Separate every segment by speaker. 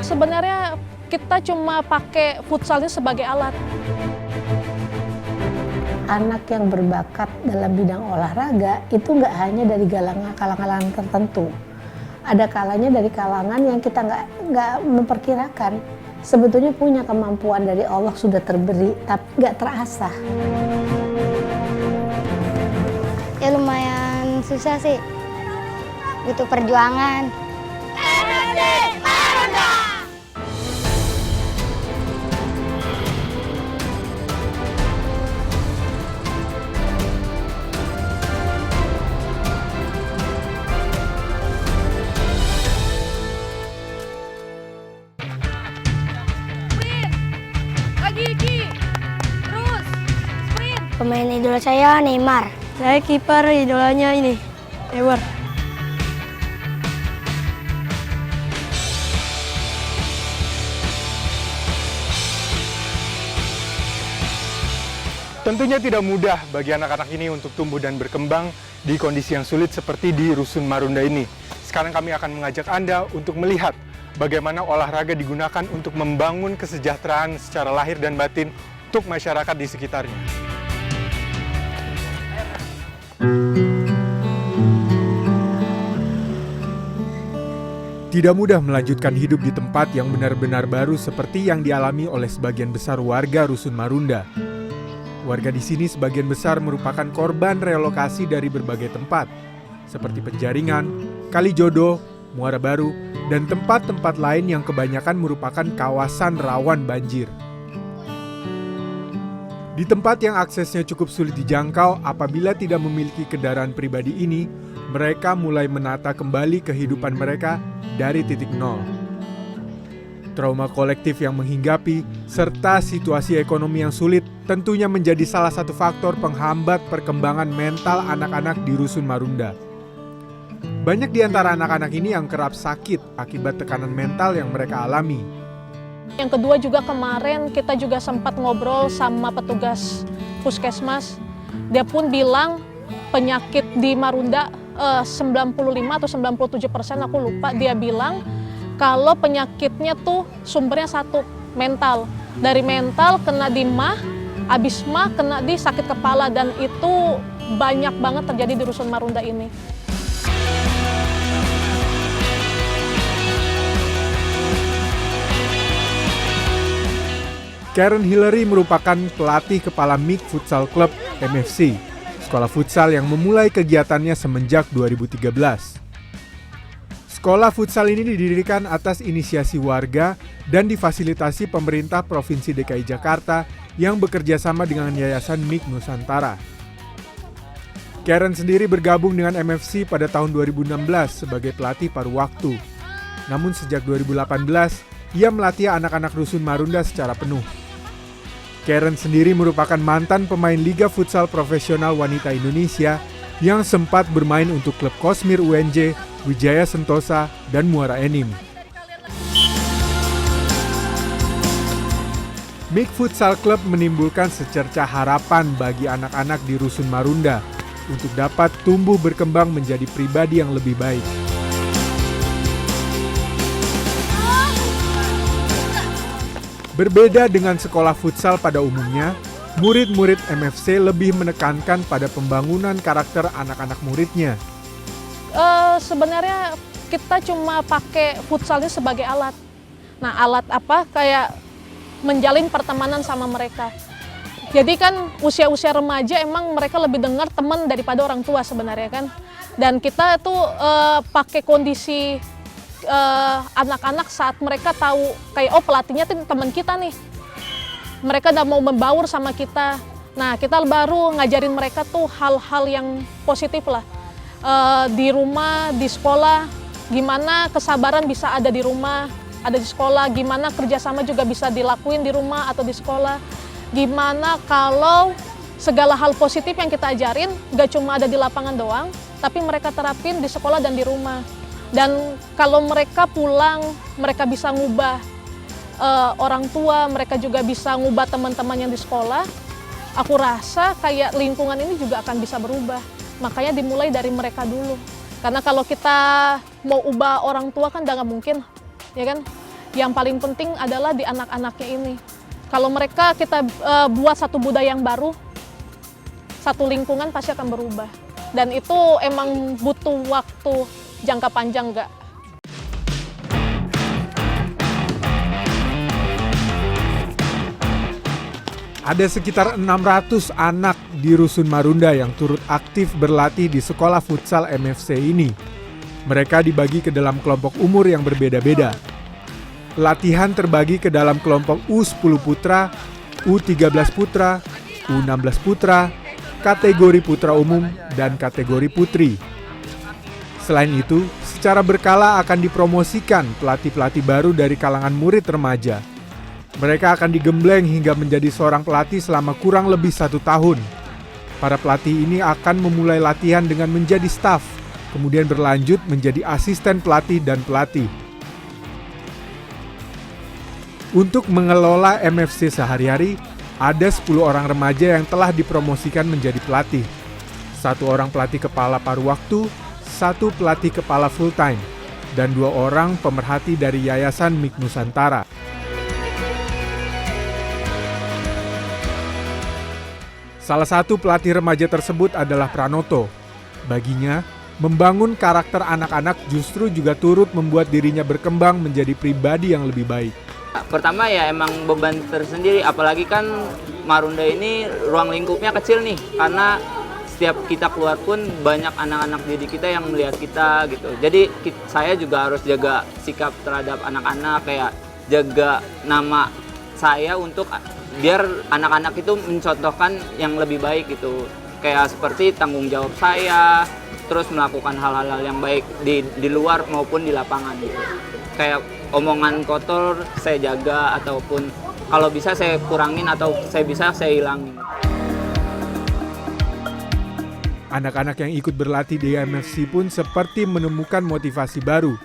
Speaker 1: Sebenarnya kita cuma pakai futsalnya sebagai alat.
Speaker 2: Anak yang berbakat dalam bidang olahraga itu nggak hanya dari kalangan tertentu. Ada kalanya dari kalangan yang kita nggak memperkirakan. Sebetulnya punya kemampuan dari Allah sudah terberi, tapi nggak terasa.
Speaker 3: Ya lumayan susah sih, butuh perjuangan. Pemain idola saya Neymar.
Speaker 4: Saya kiper idolanya ini, Ewer.
Speaker 5: Tentunya tidak mudah bagi anak-anak ini untuk tumbuh dan berkembang di kondisi yang sulit seperti di Rusun Marunda ini. Sekarang kami akan mengajak Anda untuk melihat bagaimana olahraga digunakan untuk membangun kesejahteraan secara lahir dan batin untuk masyarakat di sekitarnya. Tidak mudah melanjutkan hidup di tempat yang benar-benar baru seperti yang dialami oleh sebagian besar warga Rusun Marunda. Warga di sini sebagian besar merupakan korban relokasi dari berbagai tempat, seperti Penjaringan, Kalijodo, Muara Baru, dan tempat-tempat lain yang kebanyakan merupakan kawasan rawan banjir. Di tempat yang aksesnya cukup sulit dijangkau, apabila tidak memiliki kendaraan pribadi ini, mereka mulai menata kembali kehidupan mereka dari titik nol. Trauma kolektif yang menghinggapi, serta situasi ekonomi yang sulit tentunya menjadi salah satu faktor penghambat perkembangan mental anak-anak di Rusun Marunda. Banyak di antara anak-anak ini yang kerap sakit akibat tekanan mental yang mereka alami.
Speaker 1: Yang kedua juga kemarin kita juga sempat ngobrol sama petugas puskesmas. Dia pun bilang penyakit di Marunda 95 atau 97% aku lupa. Dia bilang kalau penyakitnya tuh sumbernya satu, mental. Dari mental kena di mah, abis mah kena di sakit kepala, dan itu banyak banget terjadi di Rusun Marunda ini.
Speaker 5: Karen Hillary merupakan pelatih kepala MIK Futsal Club MFC, sekolah futsal yang memulai kegiatannya semenjak 2013. Sekolah futsal ini didirikan atas inisiasi warga dan difasilitasi pemerintah Provinsi DKI Jakarta yang bekerja sama dengan Yayasan MIK Nusantara. Karen sendiri bergabung dengan MFC pada tahun 2016 sebagai pelatih paruh waktu. Namun sejak 2018, ia melatih anak-anak Rusun Marunda secara penuh. Karen sendiri merupakan mantan pemain Liga Futsal Profesional Wanita Indonesia yang sempat bermain untuk klub Kosmir UNJ, Wijaya Sentosa, dan Muara Enim. MIK Futsal Club menimbulkan secercah harapan bagi anak-anak di Rusun Marunda untuk dapat tumbuh berkembang menjadi pribadi yang lebih baik. Berbeda dengan sekolah futsal pada umumnya, murid-murid MFC lebih menekankan pada pembangunan karakter anak-anak muridnya.
Speaker 1: Sebenarnya kita cuma pakai futsalnya sebagai alat. Nah, alat apa? Kayak menjalin pertemanan sama mereka. Jadi kan usia-usia remaja emang mereka lebih dengar teman daripada orang tua sebenarnya kan. Dan kita tuh pakai kondisi anak-anak saat mereka tahu kayak oh pelatihnya tuh teman kita nih, mereka udah mau membaur sama kita. Nah kita baru ngajarin mereka tuh hal-hal yang positif lah, di rumah, di sekolah, gimana kesabaran bisa ada di rumah, ada di sekolah, gimana kerjasama juga bisa dilakuin di rumah atau di sekolah, gimana kalau segala hal positif yang kita ajarin gak cuma ada di lapangan doang, tapi mereka terapin di sekolah dan di rumah. Dan kalau mereka pulang, mereka bisa ngubah orang tua, mereka juga bisa ngubah teman-teman yang di sekolah. Aku rasa kayak lingkungan ini juga akan bisa berubah. Makanya dimulai dari mereka dulu. Karena kalau kita mau ubah orang tua kan udah nggak mungkin, ya kan? Yang paling penting adalah di anak-anaknya ini. Kalau mereka kita buat satu budaya yang baru, satu lingkungan pasti akan berubah. Dan itu emang butuh waktu jangka panjang nggak?
Speaker 5: Ada sekitar 600 anak di Rusun Marunda yang turut aktif berlatih di sekolah futsal MFC ini. Mereka dibagi ke dalam kelompok umur yang berbeda-beda. Latihan terbagi ke dalam kelompok U10 putra, U13 putra, U16 putra, kategori putra umum, dan kategori putri. Selain itu, secara berkala akan dipromosikan pelatih-pelatih baru dari kalangan murid remaja. Mereka akan digembleng hingga menjadi seorang pelatih selama kurang lebih 1 tahun. Para pelatih ini akan memulai latihan dengan menjadi staf, kemudian berlanjut menjadi asisten pelatih dan pelatih. Untuk mengelola MFC sehari-hari, ada 10 orang remaja yang telah dipromosikan menjadi pelatih. 1 orang pelatih kepala paruh waktu, 1 pelatih kepala full time, dan 2 orang pemerhati dari Yayasan MIK Nusantara. Salah satu pelatih remaja tersebut adalah Pranoto. Baginya, membangun karakter anak-anak justru juga turut membuat dirinya berkembang menjadi pribadi yang lebih baik.
Speaker 6: Pertama ya emang beban tersendiri, apalagi kan Marunda ini ruang lingkupnya kecil nih, karena setiap kita keluar pun banyak anak-anak didik kita yang melihat kita gitu. Jadi saya juga harus jaga sikap terhadap anak-anak, kayak jaga nama saya untuk biar anak-anak itu mencontohkan yang lebih baik gitu. Kayak seperti tanggung jawab saya, terus melakukan hal-hal yang baik di luar maupun di lapangan gitu. Kayak omongan kotor saya jaga, ataupun kalau bisa saya kurangin atau saya hilangin.
Speaker 5: Anak-anak yang ikut berlatih di MFC pun seperti menemukan motivasi baru.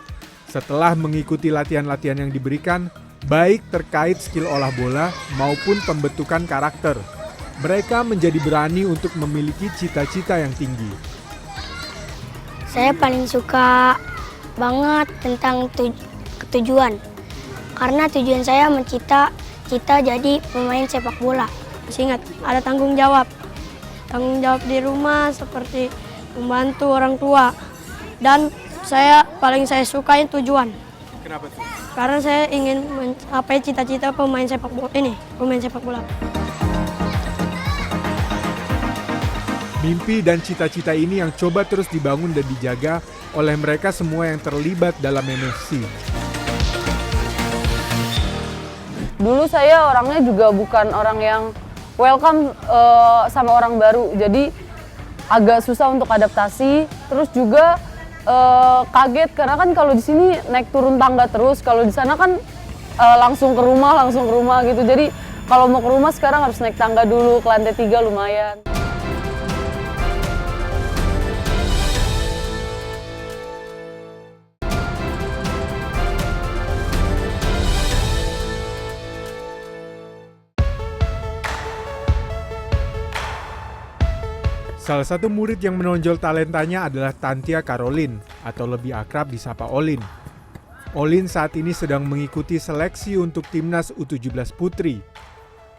Speaker 5: Setelah mengikuti latihan-latihan yang diberikan, baik terkait skill olah bola maupun pembentukan karakter, mereka menjadi berani untuk memiliki cita-cita yang tinggi.
Speaker 3: Saya paling suka banget tentang ketujuan. Karena tujuan saya mencita-cita jadi pemain sepak bola.
Speaker 4: Masih ingat, ada tanggung jawab. Tanggung jawab di rumah seperti membantu orang tua. Dan paling saya sukain tujuan.
Speaker 5: Kenapa tuh?
Speaker 4: Karena saya ingin mencapai cita-cita pemain sepak bola.
Speaker 5: Mimpi dan cita-cita ini yang coba terus dibangun dan dijaga oleh mereka semua yang terlibat dalam MFC.
Speaker 7: Dulu saya orangnya juga bukan orang yang welcome sama orang baru, jadi agak susah untuk adaptasi. Terus juga kaget karena kan kalau di sini naik turun tangga terus, kalau di sana kan langsung ke rumah gitu. Jadi kalau mau ke rumah sekarang harus naik tangga dulu ke lantai 3 lumayan.
Speaker 5: Salah satu murid yang menonjol talentanya adalah Tantia Caroline, atau lebih akrab disapa Olin. Olin saat ini sedang mengikuti seleksi untuk timnas U17 putri.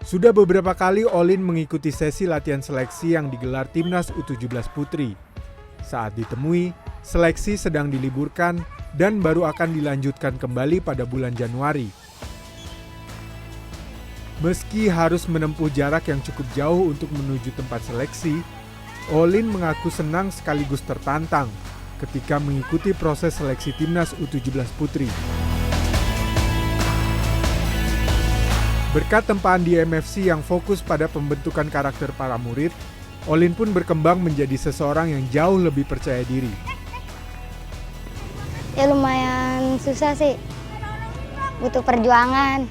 Speaker 5: Sudah beberapa kali Olin mengikuti sesi latihan seleksi yang digelar timnas U17 putri. Saat ditemui, seleksi sedang diliburkan dan baru akan dilanjutkan kembali pada bulan Januari. Meski harus menempuh jarak yang cukup jauh untuk menuju tempat seleksi, Olin mengaku senang sekaligus tertantang ketika mengikuti proses seleksi timnas U17 putri. Berkat tempaan di MFC yang fokus pada pembentukan karakter para murid, Olin pun berkembang menjadi seseorang yang jauh lebih percaya diri.
Speaker 3: Ya lumayan susah sih, butuh perjuangan,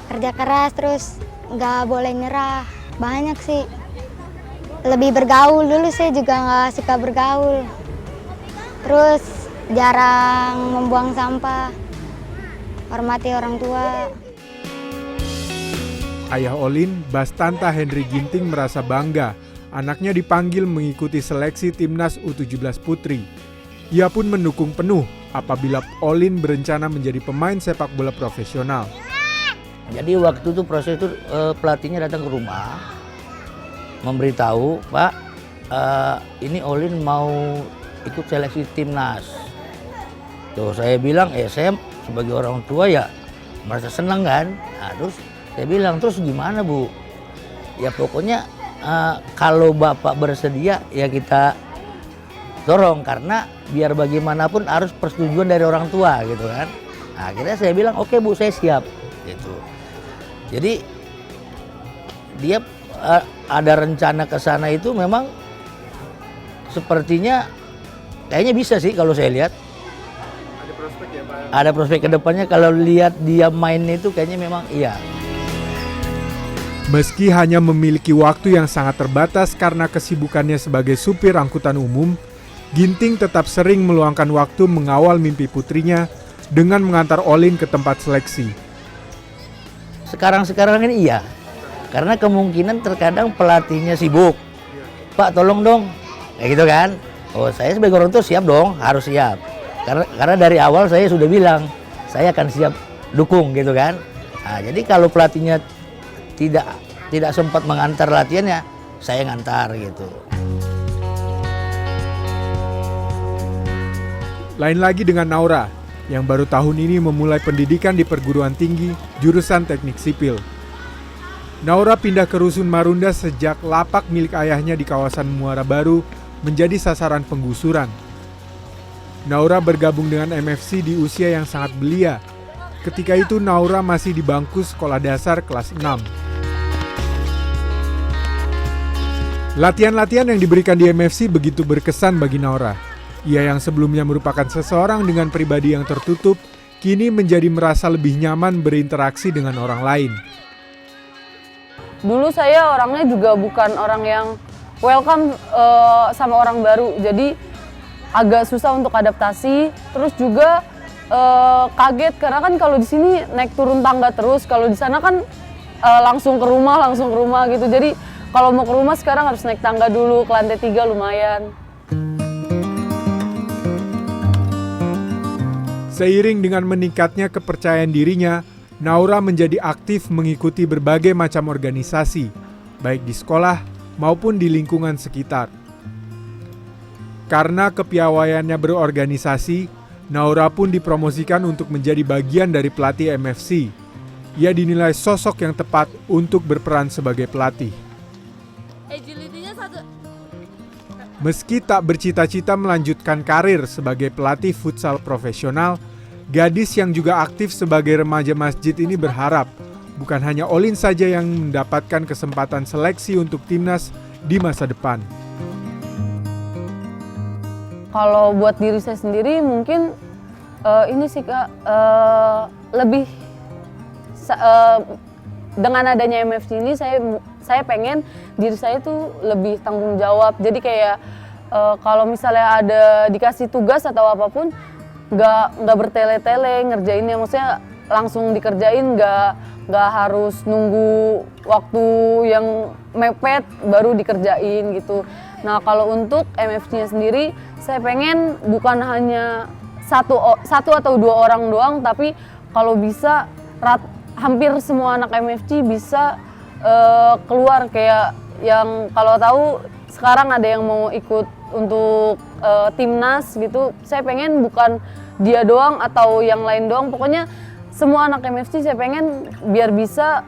Speaker 3: kerja keras, terus nggak boleh nyerah, banyak sih. Lebih bergaul, dulu saya juga nggak suka bergaul. Terus jarang membuang sampah, hormati orang tua.
Speaker 5: Ayah Olin, Bastanta Henry Ginting merasa bangga anaknya dipanggil mengikuti seleksi timnas U17 putri. Ia pun mendukung penuh apabila Olin berencana menjadi pemain sepak bola profesional.
Speaker 8: Jadi waktu itu proses itu pelatihnya datang ke rumah, memberitahu, Pak, ini Olin mau ikut seleksi timnas. Tuh saya bilang, saya sebagai orang tua ya merasa senang kan. Nah, terus saya bilang, terus gimana Bu? Ya pokoknya kalau Bapak bersedia ya kita dorong, karena biar bagaimanapun harus persetujuan dari orang tua gitu kan. Nah, akhirnya saya bilang, oke Bu, saya siap gitu. Jadi dia ada rencana ke sana itu memang sepertinya kayaknya bisa sih kalau saya lihat.
Speaker 5: Ada prospek ya Pak?
Speaker 8: Ada prospek ke depannya kalau lihat dia main itu kayaknya memang iya.
Speaker 5: Meski hanya memiliki waktu yang sangat terbatas karena kesibukannya sebagai supir angkutan umum, Ginting tetap sering meluangkan waktu mengawal mimpi putrinya dengan mengantar Olin ke tempat seleksi.
Speaker 8: Sekarang ini iya, karena kemungkinan terkadang pelatihnya sibuk. Pak tolong dong, kayak gitu kan. Oh saya sebagai orang tua siap dong, harus siap. Karena dari awal saya sudah bilang, saya akan siap dukung gitu kan. Nah, jadi kalau pelatihnya tidak sempat mengantar latihannya, saya ngantar gitu.
Speaker 5: Lain lagi dengan Naura, yang baru tahun ini memulai pendidikan di perguruan tinggi jurusan teknik sipil. Naura pindah ke Rusun Marunda sejak lapak milik ayahnya di kawasan Muara Baru menjadi sasaran penggusuran. Naura bergabung dengan MFC di usia yang sangat belia. Ketika itu Naura masih di bangku sekolah dasar kelas 6. Latihan-latihan yang diberikan di MFC begitu berkesan bagi Naura. Ia yang sebelumnya merupakan seseorang dengan pribadi yang tertutup, kini menjadi merasa lebih nyaman berinteraksi dengan orang lain.
Speaker 7: Dulu saya orangnya juga bukan orang yang welcome sama orang baru, jadi agak susah untuk adaptasi. Terus juga kaget karena kan kalau di sini naik turun tangga terus, kalau di sana kan langsung ke rumah gitu. Jadi kalau mau ke rumah sekarang harus naik tangga dulu ke lantai 3 lumayan.
Speaker 5: Seiring dengan meningkatnya kepercayaan dirinya, Naura menjadi aktif mengikuti berbagai macam organisasi, baik di sekolah maupun di lingkungan sekitar. Karena kepiawaiannya berorganisasi, Naura pun dipromosikan untuk menjadi bagian dari pelatih MFC. Ia dinilai sosok yang tepat untuk berperan sebagai pelatih. Meski tak bercita-cita melanjutkan karir sebagai pelatih futsal profesional, gadis yang juga aktif sebagai remaja masjid ini berharap bukan hanya Olin saja yang mendapatkan kesempatan seleksi untuk timnas di masa depan.
Speaker 7: Kalau buat diri saya sendiri mungkin ini sih Kak, lebih dengan adanya MFC ini saya pengen diri saya tuh lebih tanggung jawab. Jadi kayak kalau misalnya ada dikasih tugas atau apapun, nggak bertele-tele ngerjainnya, maksudnya langsung dikerjain, nggak harus nunggu waktu yang mepet baru dikerjain gitu. Nah kalau untuk MFC-nya sendiri, saya pengen bukan hanya satu atau 2 orang doang, tapi kalau bisa hampir semua anak MFC bisa keluar. Kayak yang kalau tahu sekarang ada yang mau ikut untuk timnas gitu, saya pengen bukan dia doang atau yang lain doang, pokoknya semua anak MFC saya pengen biar bisa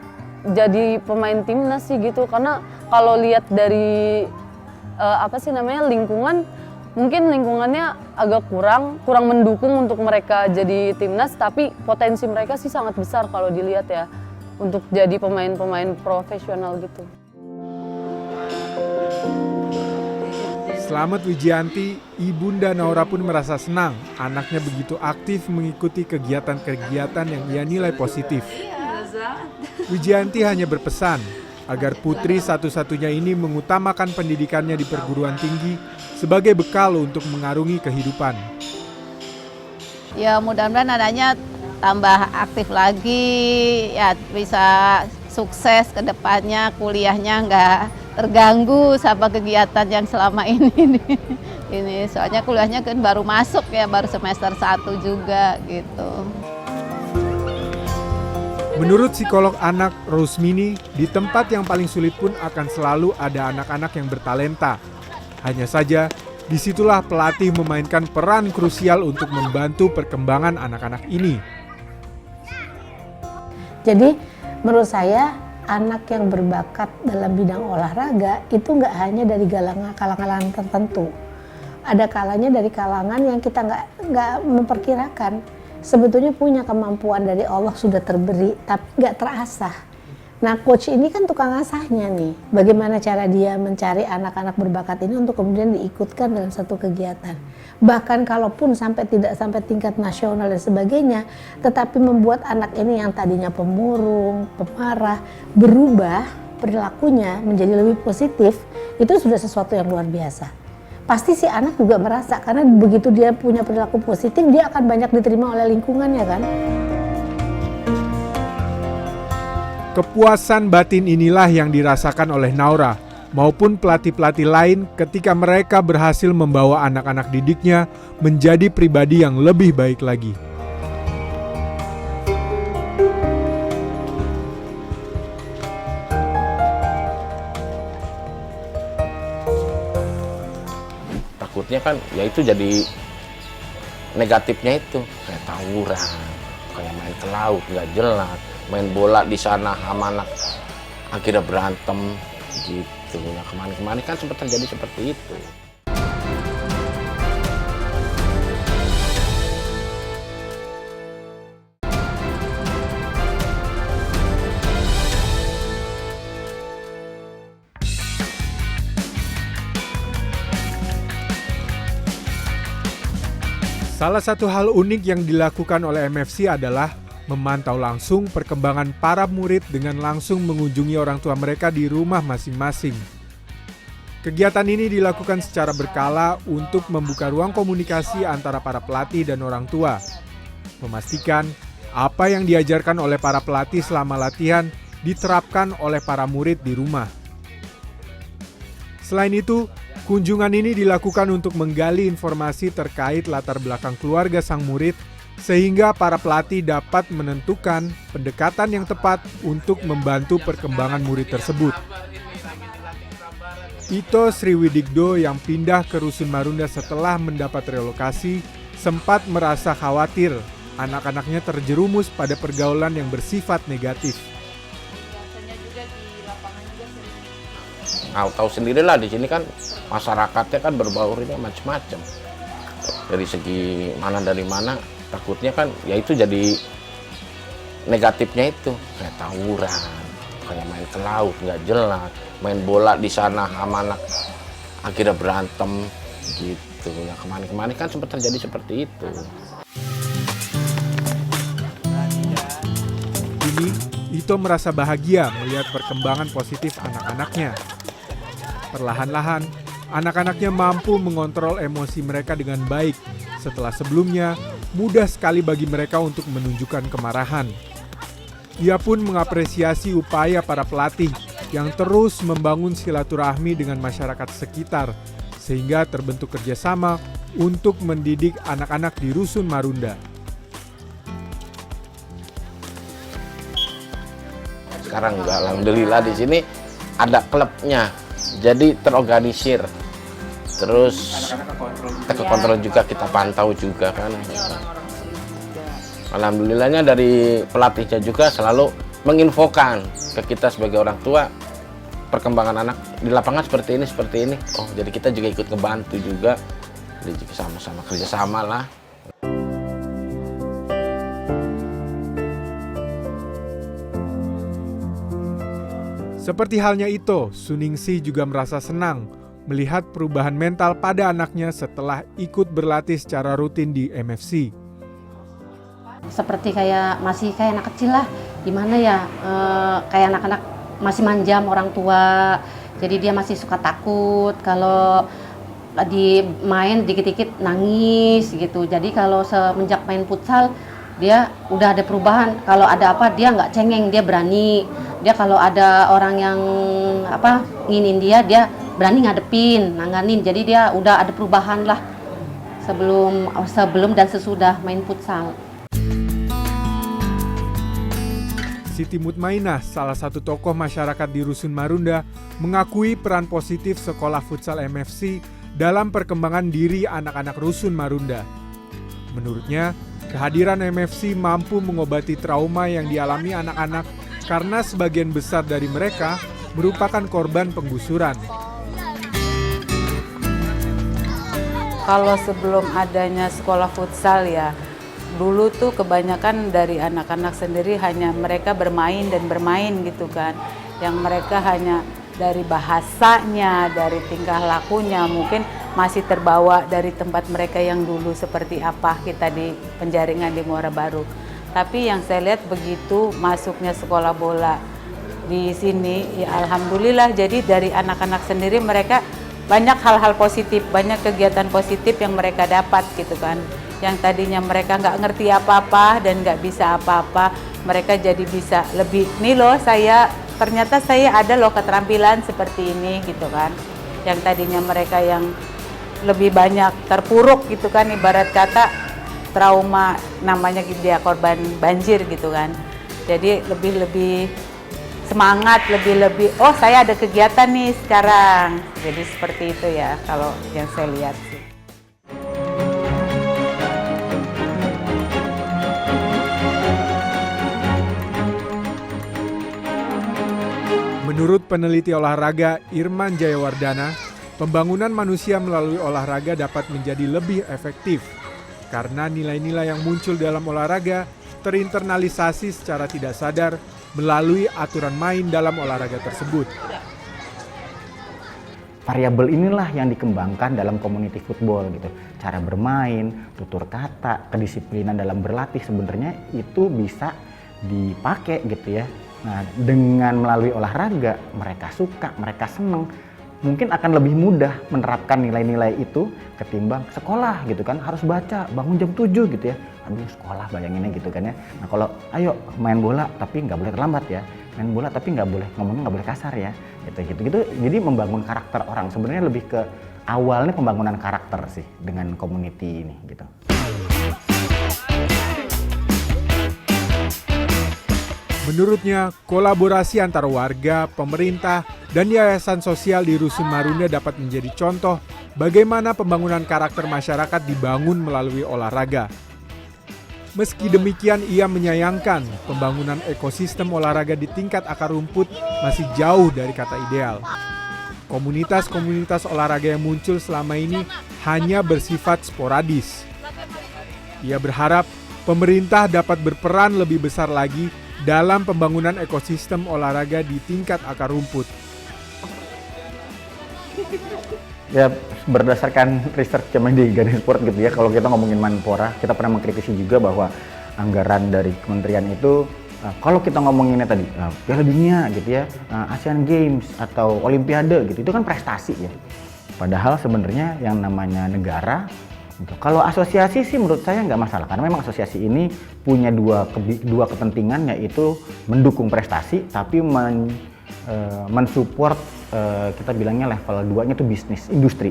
Speaker 7: jadi pemain timnas sih gitu. Karena kalau lihat dari lingkungan, mungkin lingkungannya agak kurang mendukung untuk mereka jadi timnas, tapi potensi mereka sih sangat besar kalau dilihat ya untuk jadi pemain-pemain profesional gitu.
Speaker 5: Selamat Wijianti, ibunda Naura pun merasa senang anaknya begitu aktif mengikuti kegiatan-kegiatan yang ia nilai positif. Wijianti hanya berpesan agar putri satu-satunya ini mengutamakan pendidikannya di perguruan tinggi sebagai bekal untuk mengarungi kehidupan.
Speaker 9: Ya mudah-mudahan anaknya tambah aktif lagi, ya bisa sukses ke depannya, kuliahnya nggak terganggu sama kegiatan yang selama ini. ini soalnya kuliahnya kan baru masuk ya, baru semester 1 juga gitu.
Speaker 5: Menurut psikolog anak Rosmini, di tempat yang paling sulit pun akan selalu ada anak-anak yang bertalenta. Hanya saja, disitulah pelatih memainkan peran krusial untuk membantu perkembangan anak-anak ini.
Speaker 2: Jadi menurut saya anak yang berbakat dalam bidang olahraga itu nggak hanya dari kalangan tertentu. Ada kalanya dari kalangan yang kita nggak memperkirakan. Sebetulnya punya kemampuan dari Allah sudah terberi, tapi nggak terasah. Nah, coach ini kan tukang asahnya nih. Bagaimana cara dia mencari anak-anak berbakat ini untuk kemudian diikutkan dalam satu kegiatan. Bahkan kalaupun tidak sampai tingkat nasional dan sebagainya, tetapi membuat anak ini yang tadinya pemurung, pemarah, berubah perilakunya menjadi lebih positif, itu sudah sesuatu yang luar biasa. Pasti si anak juga merasa, karena begitu dia punya perilaku positif, dia akan banyak diterima oleh lingkungannya kan.
Speaker 5: Kepuasan batin inilah yang dirasakan oleh Naura maupun pelatih-pelatih lain ketika mereka berhasil membawa anak-anak didiknya menjadi pribadi yang lebih baik lagi.
Speaker 10: Takutnya kan ya itu jadi negatifnya itu kayak tawuran, kayak main ke laut nggak jelas, main bola di sana sama anak akhirnya berantem gitu. Ya kemarin kan sempat terjadi seperti itu.
Speaker 5: Salah satu hal unik yang dilakukan oleh MFC adalah memantau langsung perkembangan para murid dengan langsung mengunjungi orang tua mereka di rumah masing-masing. Kegiatan ini dilakukan secara berkala untuk membuka ruang komunikasi antara para pelatih dan orang tua, memastikan apa yang diajarkan oleh para pelatih selama latihan diterapkan oleh para murid di rumah. Selain itu, kunjungan ini dilakukan untuk menggali informasi terkait latar belakang keluarga sang murid sehingga para pelatih dapat menentukan pendekatan yang tepat untuk membantu perkembangan murid tersebut. Ito Sriwidikdo yang pindah ke Rusun Marunda setelah mendapat relokasi sempat merasa khawatir anak-anaknya terjerumus pada pergaulan yang bersifat negatif.
Speaker 10: Tahu sendirilah di sini kan masyarakatnya kan berbaurnya macam-macam. Dari segi mana dari mana, takutnya kan ya itu jadi negatifnya itu kayak tawuran, kayak main ke laut nggak jelas, main bola di sana sama anak akhirnya berantem gitu. Ya kemarin kan sempat terjadi seperti itu.
Speaker 5: Kini, Ito merasa bahagia melihat perkembangan positif anak-anaknya. Perlahan-lahan, anak-anaknya mampu mengontrol emosi mereka dengan baik setelah sebelumnya mudah sekali bagi mereka untuk menunjukkan kemarahan. Ia pun mengapresiasi upaya para pelatih yang terus membangun silaturahmi dengan masyarakat sekitar sehingga terbentuk kerjasama untuk mendidik anak-anak di Rusun Marunda.
Speaker 10: Sekarang enggak, alhamdulillah di sini ada klubnya. Jadi terorganisir, terus kita kontrol juga, kita pantau juga kan. Alhamdulillahnya dari pelatihnya juga selalu menginfokan ke kita sebagai orang tua perkembangan anak di lapangan seperti ini. Oh, jadi kita juga ikut ngebantu juga, jadi sama-sama kerjasama lah.
Speaker 5: Seperti halnya Ito, Suningsi juga merasa senang melihat perubahan mental pada anaknya setelah ikut berlatih secara rutin di MFC.
Speaker 11: Seperti masih kayak anak kecil lah, gimana ya, kayak anak-anak masih manjam orang tua, jadi dia masih suka takut kalau main dikit-dikit nangis gitu. Jadi kalau semenjak main futsal dia udah ada perubahan, kalau ada apa dia nggak cengeng, dia berani. Dia kalau ada orang yang nginin dia berani ngadepin, nanganin. Jadi dia udah ada perubahan lah sebelum dan sesudah main futsal.
Speaker 5: Siti Mutmainah, salah satu tokoh masyarakat di Rusun Marunda, mengakui peran positif sekolah futsal MFC dalam perkembangan diri anak-anak Rusun Marunda. Menurutnya, kehadiran MFC mampu mengobati trauma yang dialami anak-anak karena sebagian besar dari mereka merupakan korban penggusuran.
Speaker 12: Kalau sebelum adanya sekolah futsal ya, dulu tuh kebanyakan dari anak-anak sendiri hanya mereka bermain dan bermain gitu kan. Yang mereka hanya dari bahasanya, dari tingkah lakunya mungkin masih terbawa dari tempat mereka yang dulu seperti apa kita di penjaringan di Muara Baru. Tapi yang saya lihat begitu masuknya sekolah bola di sini, ya alhamdulillah jadi dari anak-anak sendiri mereka banyak hal-hal positif, banyak kegiatan positif yang mereka dapat gitu kan. Yang tadinya mereka nggak ngerti apa-apa dan nggak bisa apa-apa, mereka jadi bisa lebih, nih loh ternyata saya ada loh keterampilan seperti ini gitu kan. Yang tadinya mereka yang lebih banyak terpuruk gitu kan, ibarat kata trauma, namanya dia korban banjir gitu kan. Jadi lebih semangat, lebih oh saya ada kegiatan nih sekarang. Jadi seperti itu ya kalau yang saya lihat sih.
Speaker 5: Menurut peneliti olahraga Irman Jayawardana, pembangunan manusia melalui olahraga dapat menjadi lebih efektif karena nilai-nilai yang muncul dalam olahraga terinternalisasi secara tidak sadar melalui aturan main dalam olahraga tersebut.
Speaker 13: Variabel inilah yang dikembangkan dalam community football gitu. Cara bermain, tutur kata, kedisiplinan dalam berlatih sebenarnya itu bisa dipakai gitu ya. Nah, dengan melalui olahraga, mereka suka, mereka senang, mungkin akan lebih mudah menerapkan nilai-nilai itu ketimbang sekolah gitu kan, harus baca, bangun jam 7 gitu ya. Aduh sekolah bayanginnya gitu kan ya. Nah kalau ayo main bola tapi nggak boleh terlambat ya, main bola tapi nggak boleh ngomongnya nggak boleh kasar ya, gitu. Jadi membangun karakter orang, sebenarnya lebih ke awalnya pembangunan karakter sih dengan community ini gitu.
Speaker 5: Menurutnya, kolaborasi antara warga, pemerintah, dan yayasan sosial di Rusun Marunda dapat menjadi contoh bagaimana pembangunan karakter masyarakat dibangun melalui olahraga. Meski demikian, ia menyayangkan pembangunan ekosistem olahraga di tingkat akar rumput masih jauh dari kata ideal. Komunitas-komunitas olahraga yang muncul selama ini hanya bersifat sporadis. Ia berharap pemerintah dapat berperan lebih besar lagi dalam pembangunan ekosistem olahraga di tingkat akar rumput.
Speaker 13: Ya berdasarkan research kami di Gading Sport gitu ya, kalau kita ngomongin Menpora, kita pernah mengkritisi juga bahwa anggaran dari kementerian itu kalau kita ngomonginnya tadi Piala Dunia gitu ya, Asian Games atau Olimpiade gitu, itu kan prestasi ya. Padahal sebenarnya yang namanya negara gitu. Kalau asosiasi sih menurut saya nggak masalah, karena memang asosiasi ini punya dua kepentingan, yaitu mendukung prestasi tapi mensupport kita bilangnya level 2-nya itu bisnis, industri.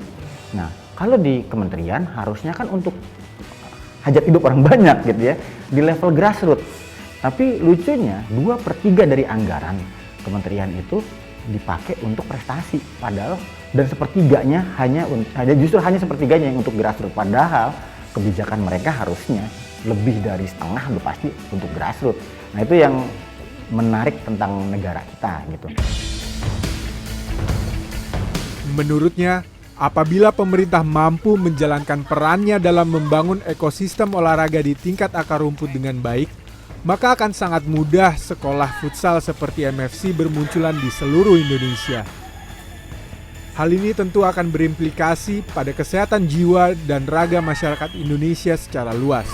Speaker 13: Nah, kalau di kementerian harusnya kan untuk hajat hidup orang banyak gitu ya, di level grassroots. Tapi lucunya 2/3 dari anggaran kementerian itu dipakai untuk prestasi, padahal dan sepertiganya hanya sepertiganya yang untuk grassroots, padahal kebijakan mereka harusnya lebih dari setengah udah pasti untuk grassroots. Nah, itu yang menarik tentang negara kita gitu.
Speaker 5: Menurutnya, apabila pemerintah mampu menjalankan perannya dalam membangun ekosistem olahraga di tingkat akar rumput dengan baik, maka akan sangat mudah sekolah futsal seperti MFC bermunculan di seluruh Indonesia. Hal ini tentu akan berimplikasi pada kesehatan jiwa dan raga masyarakat Indonesia secara luas.